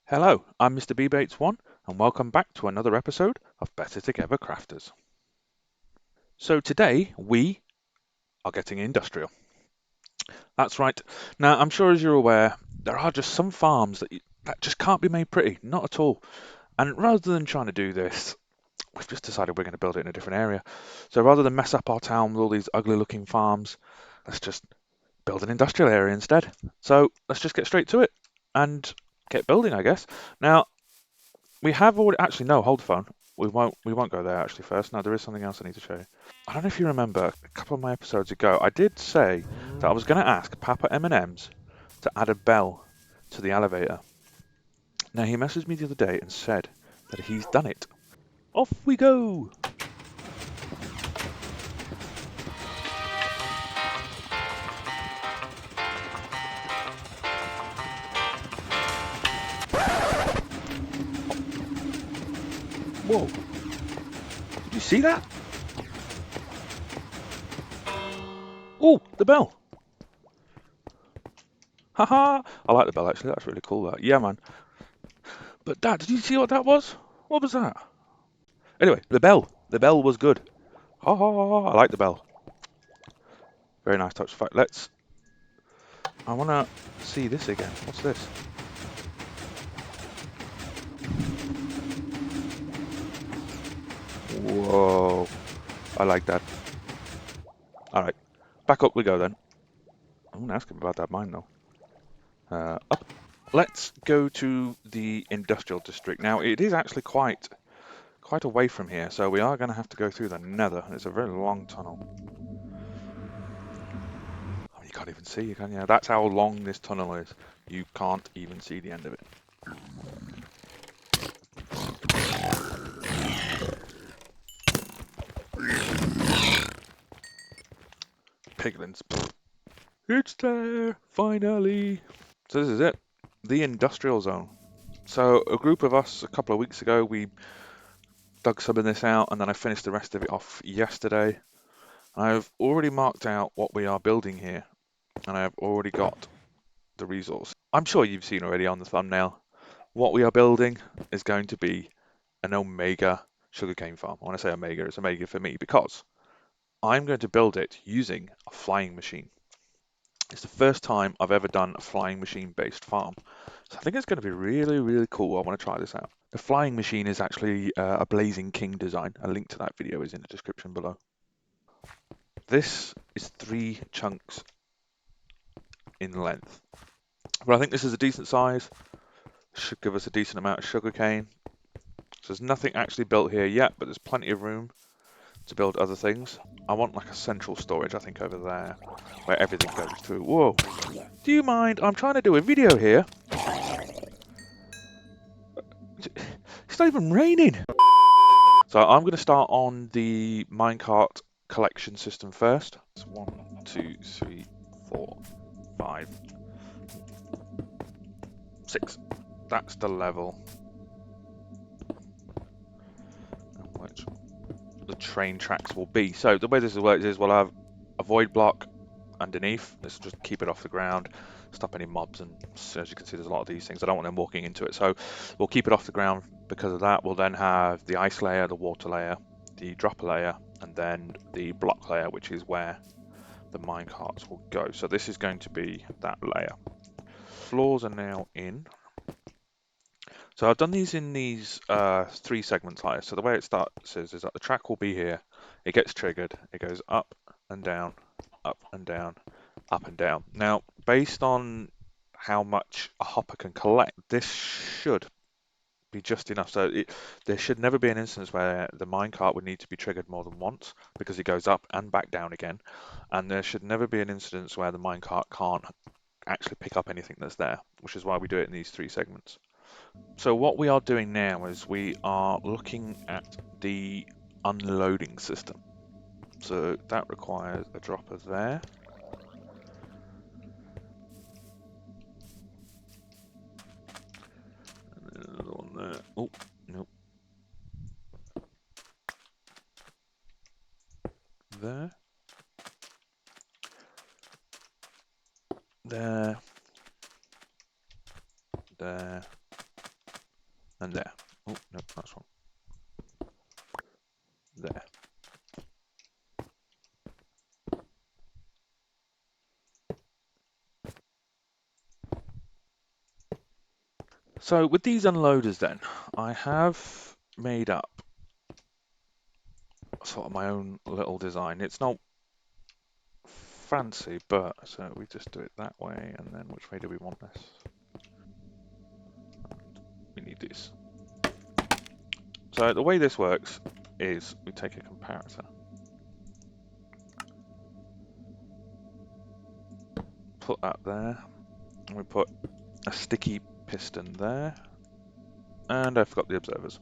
Hello, I'm Mr. EP8 and welcome back to another episode of Better Together Crafters. So today we are getting industrial. That's right. Now, I'm sure as you're aware, there are just some farms that just can't be made pretty, not at all. And rather than trying to do this, we've just decided we're going to build it in a different area. So rather than mess up our town with all these ugly looking farms, let's just build an industrial area instead. So let's just get straight to it and get building, I guess. Now, we have already actually no, hold the phone. We won't go there actually first. No, there is something else I need to show you. I don't know if you remember a couple of my episodes ago, I did say that I was going to ask Papa M&M's to add a bell to the elevator. Now he messaged me the other day and said that he's done it. Off we go. Whoa. Did you see that? Oh, the bell. Haha. I like the bell actually. That's really cool. That. Yeah, man. But Dad, did you see what that was? What was that? Anyway, the bell. The bell was good. Ha ha ha. I like the bell. Very nice touch. Fact, I want to see this again. What's this? Whoa. I like that. Alright. Back up we go then. I'm going to ask him about that mine though. Up. Let's go to the industrial district. Now, it is actually quite away from here, so we are going to have to go through the nether. It's a very long tunnel. Oh, you can't even see, can you? That's how long this tunnel is. You can't even see the end of it. Piglins. It's there, finally. So this is it, the industrial zone. So a group of us a couple of weeks ago, we dug some of this out and then I finished the rest of it off yesterday. I've already marked out what we are building here and I've already got the resource. I'm sure you've seen already on the thumbnail. What we are building is going to be an Omega sugarcane farm. When I say Omega, it's Omega for me because I'm going to build it using a flying machine. It's the first time I've ever done a flying machine based farm. So I think it's going to be really, really cool. I want to try this out. The flying machine is actually a Blazing King design. A link to that video is in the description below. This is 3 chunks in length. But I think this is a decent size. Should give us a decent amount of sugarcane. So there's nothing actually built here yet, but there's plenty of room to build other things. I want like a central storage, I think, over there, where everything goes through. Whoa. Do you mind? I'm trying to do a video here. It's not even raining. So I'm going to start on the minecart collection system first. It's 1, 2, 3, 4, 5, 6. That's the level on which the train tracks will be. So the way this works is we'll have a void block underneath. Let's just keep it off the ground, stop any mobs, and as you can see, there's a lot of these things. I don't want them walking into it, so we'll keep it off the ground. Because of that, we'll then have the ice layer, the water layer, the dropper layer, and then the block layer, which is where the minecarts will go. So this is going to be that layer. Floors are now in. So I've done these in these 3 segments higher. So the way it starts is that the track will be here. It gets triggered. It goes up and down, up and down, up and down. Now, based on how much a hopper can collect, this should be just enough. So there should never be an instance where the minecart would need to be triggered more than once because it goes up and back down again. And there should never be an instance where the minecart can't actually pick up anything that's there, which is why we do it in these 3 segments. So what we are doing now is we are looking at the unloading system. So that requires a dropper there. And then another one there. Oh, nope. There. There. There. and there. Oh, no, that's wrong. There. So with these unloaders then, I have made up sort of my own little design. It's not fancy, but so we just do it that way, and then which way do we want this? We need this. So the way this works is we take a comparator, put that there, and we put a sticky piston there, and I forgot the observers.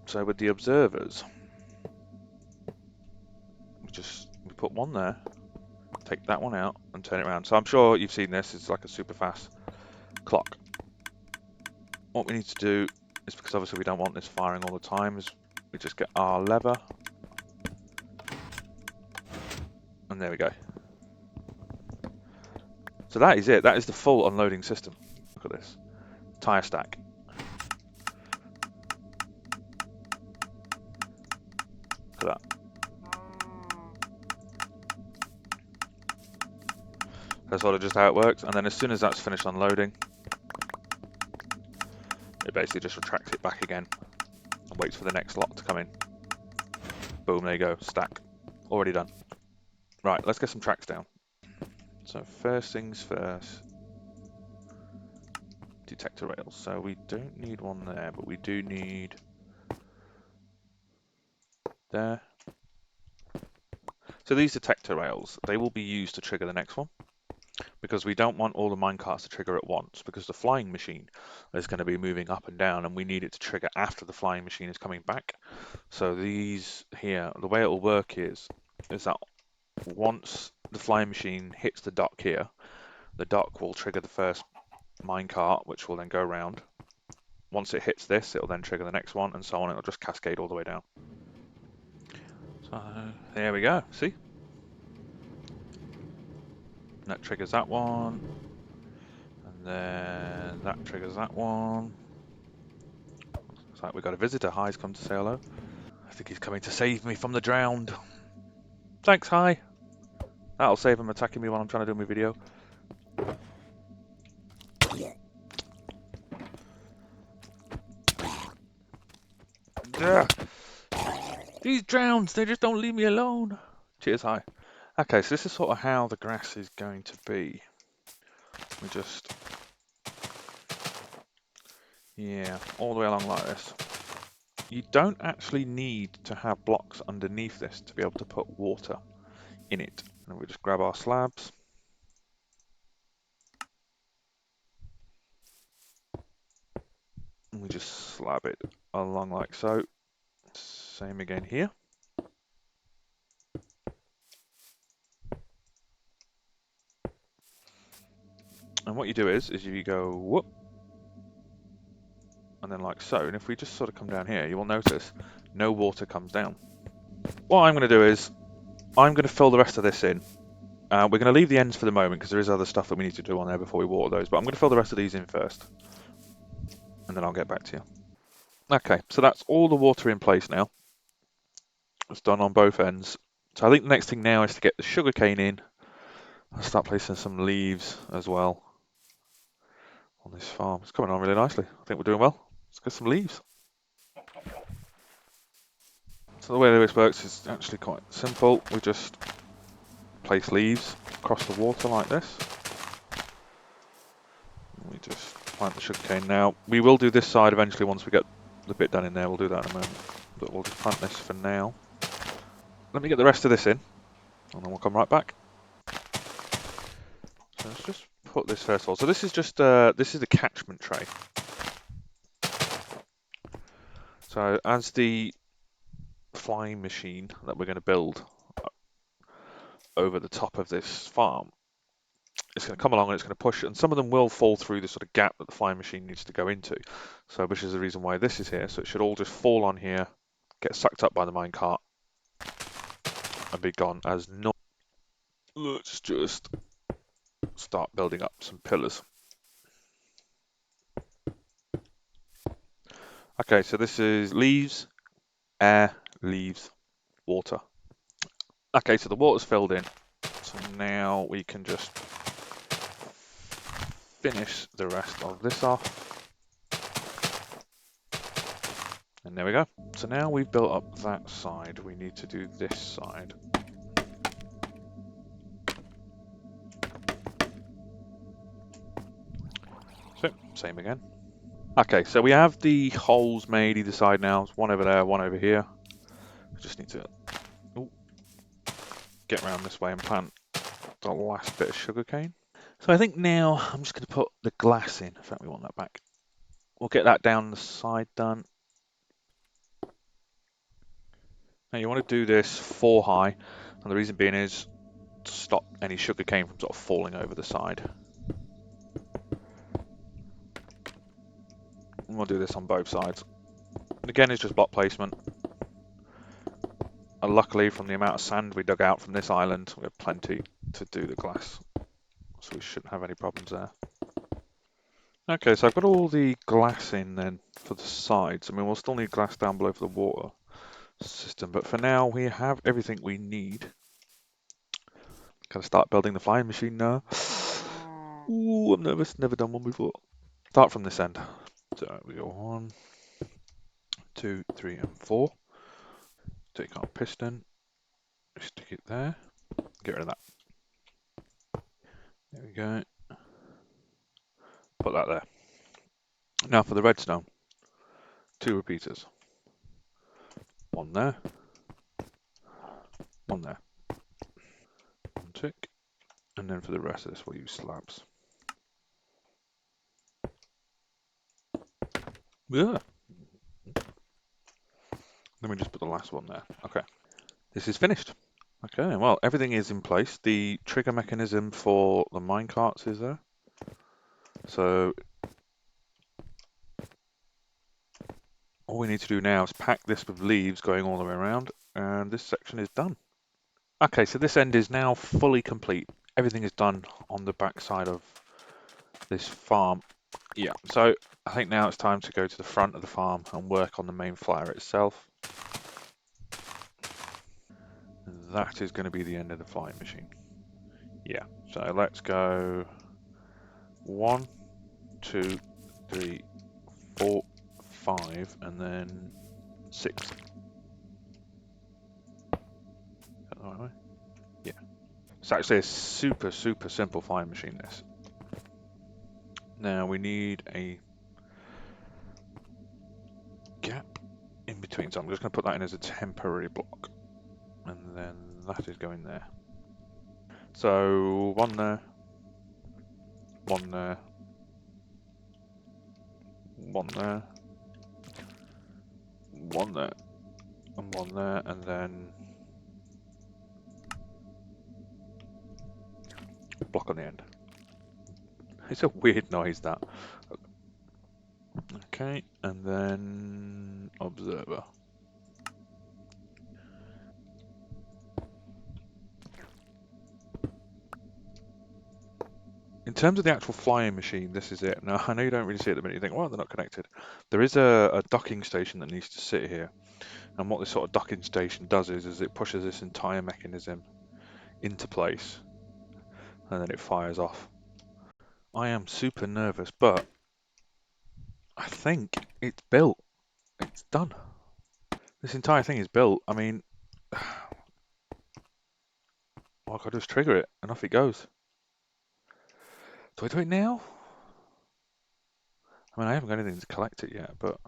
So with the observers, we put one there, take that one out, and turn it around. So I'm sure you've seen this. It's like a super fast clock. What we need to do is, because obviously we don't want this firing all the time, is we just get our lever, and there we go. So that is it. That is the full unloading system. Look at this. Tire stack. Look at that. That's sort of just how it works. And then as soon as that's finished unloading, it basically just retracts it back again and waits for the next lot to come in. Boom, there you go. Stack. Already done. Right, let's get some tracks down. So first things first. Detector rails. So we don't need one there, but we do need there. So these detector rails, they will be used to trigger the next one, because we don't want all the minecarts to trigger at once, because the flying machine is going to be moving up and down, and we need it to trigger after the flying machine is coming back. So these here, the way it will work is that once the flying machine hits the dock here, the dock will trigger the first minecart, which will then go around. Once it hits this, it will then trigger the next one, and so on. It'll just cascade all the way down. So there we go. See? That triggers that one, and then that triggers that one. Looks like we've got a visitor. Hi's come to say hello. I think he's coming to save me from the drowned. Thanks, Hi. That'll save him attacking me while I'm trying to do my video. Ugh. These drowns, they just don't leave me alone. Cheers, Hi. Okay, so this is sort of how the grass is going to be. We just... yeah, all the way along like this. You don't actually need to have blocks underneath this to be able to put water in it. And we just grab our slabs. And we just slab it along like so. Same again here. And what you do is you go whoop, and then like so. And if we just sort of come down here, you will notice no water comes down. What I'm going to do is I'm going to fill the rest of this in. We're going to leave the ends for the moment because there is other stuff that we need to do on there before we water those. But I'm going to fill the rest of these in first, and then I'll get back to you. Okay, so that's all the water in place now. It's done on both ends. So I think the next thing now is to get the sugarcane in. I'll start placing some leaves as well on this farm. It's coming on really nicely. I think we're doing well. Let's get some leaves. So the way this works is actually quite simple. We just place leaves across the water like this. We just plant the sugarcane now. We will do this side eventually once we get the bit done in there. We'll do that in a moment. But we'll just plant this for now. Let me get the rest of this in, and then we'll come right back. So let's just put this first of all. So this is just this is the catchment tray. So as the flying machine that we're going to build over the top of this farm, it's going to come along and it's going to push, and some of them will fall through the sort of gap that the flying machine needs to go into. So which is the reason why this is here. So it should all just fall on here, get sucked up by the minecart, and be gone as normal. Let's just start building up some pillars. Okay, so this is leaves, air, leaves, water. Okay, so the water's filled in. So now we can just finish the rest of this off. And there we go. So now we've built up that side, we need to do this side. So, same again. Okay, so we have the holes made either side now. There's one over there, one over here. We just need to get around this way and plant the last bit of sugarcane. So I think now I'm just going to put the glass in. In fact, we want that back. We'll get that down the side done. Now you want to do this 4 high, and the reason being is to stop any sugarcane from sort of falling over the side. And we'll do this on both sides. And again, it's just block placement. And luckily, from the amount of sand we dug out from this island, we have plenty to do the glass. So we shouldn't have any problems there. Okay, so I've got all the glass in then for the sides. I mean, we'll still need glass down below for the water system, but for now we have everything we need. Can I start building the flying machine now? Ooh, I'm nervous, never done one before. Start from this end. So we go 1, 2, 3, and 4. Take our piston, stick it there, get rid of that. There we go. Put that there. Now for the redstone. 2 repeaters. 1 there. 1 there. 1 tick. And then for the rest of this we'll use slabs. Yeah. Let me just put the last one there. Okay. This is finished. Okay, well, everything is in place. The trigger mechanism for the minecarts is there. So all we need to do now is pack this with leaves going all the way around, and this section is done. Okay, so this end is now fully complete. Everything is done on the back side of this farm. Yeah, so I think now it's time to go to the front of the farm and work on the main flyer itself. That is going to be the end of the flying machine. Yeah, so let's go 1, 2, 3, 4, 5, and then 6. Is that the right way? Yeah. It's actually a super simple flying machine, this. Now we need a gap in between, so I'm just going to put that in as a temporary block. And then that is going there. So 1 there, 1 there, 1 there, 1 there, and 1 there, and then block on the end. It's a weird noise, that. Okay, and then observer. In terms of the actual flying machine, this is it. Now, I know you don't really see it at the minute. You think, well, they're not connected. There is a docking station that needs to sit here. And what this sort of docking station does is it pushes this entire mechanism into place. And then it fires off. I am super nervous, but I think it's built. It's done. This entire thing is built. I mean, well, I could just trigger it and off it goes. Do I do it now? I mean, I haven't got anything to collect it yet, but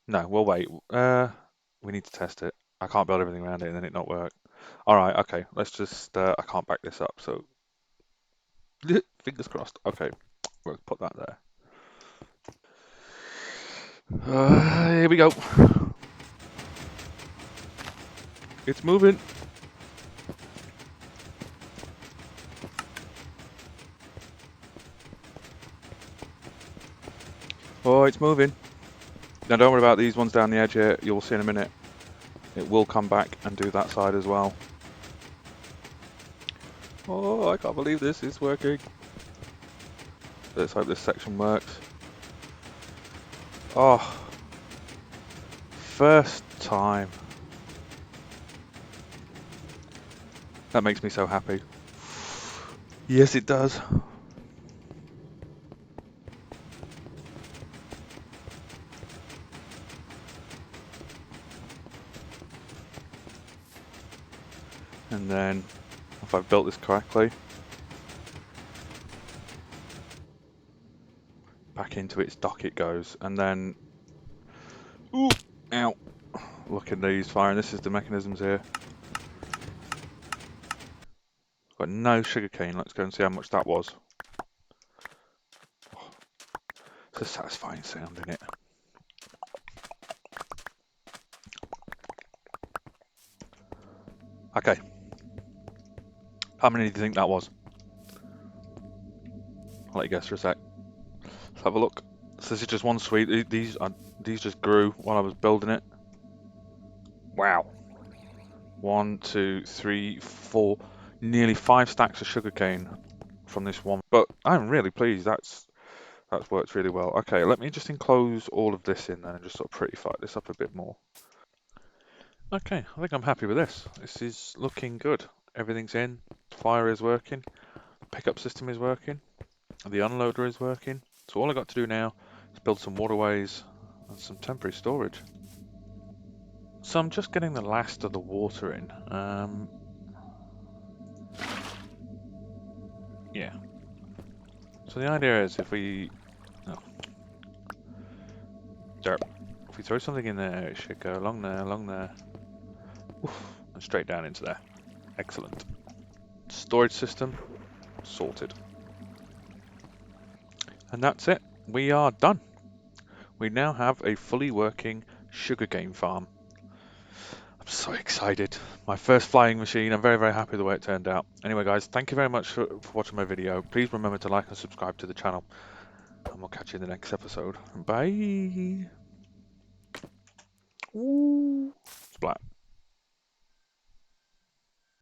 no, we'll wait. We need to test it. I can't build everything around it and then it not work. All right, okay. Let's just. I can't back this up, so fingers crossed. Okay, we'll put that there. Here we go. It's moving. Oh, it's moving. Now don't worry about these ones down the edge here. You'll see in a minute. It will come back and do that side as well. Oh, I can't believe this is working. Let's hope this section works. Oh, first time. That makes me so happy. Yes, it does. And then, if I've built this correctly, back into its dock it goes. And then, ooh, ow. Look at these firing. This is the mechanisms here. Got no sugarcane. Let's go and see how much that was. Oh, it's a satisfying sound, isn't it? Okay. How many do you think that was? I'll let you guess for a sec. Let's have a look. So this is just one sweet. These just grew while I was building it. Wow. 1, 2, 3, 4, nearly 5 stacks of sugarcane from this one. But I'm really pleased. That's worked really well. Okay, let me just enclose all of this in there and just sort of prettify this up a bit more. Okay, I think I'm happy with this. This is looking good. Everything's in. Fire is working. Pickup system is working. The unloader is working. So all I got to do now is build some waterways and some temporary storage. So I'm just getting the last of the water in. Yeah. So the idea is if we... Oh. Derp. If we throw something in there, it should go along there. Oof, and straight down into there. Excellent. Storage system sorted. And that's it. We are done. We now have a fully working sugarcane farm. I'm so excited. My first flying machine. I'm very, very happy with the way it turned out. Anyway, guys, thank you very much for watching my video. Please remember to like and subscribe to the channel. And we'll catch you in the next episode. Bye. Ooh. Splat.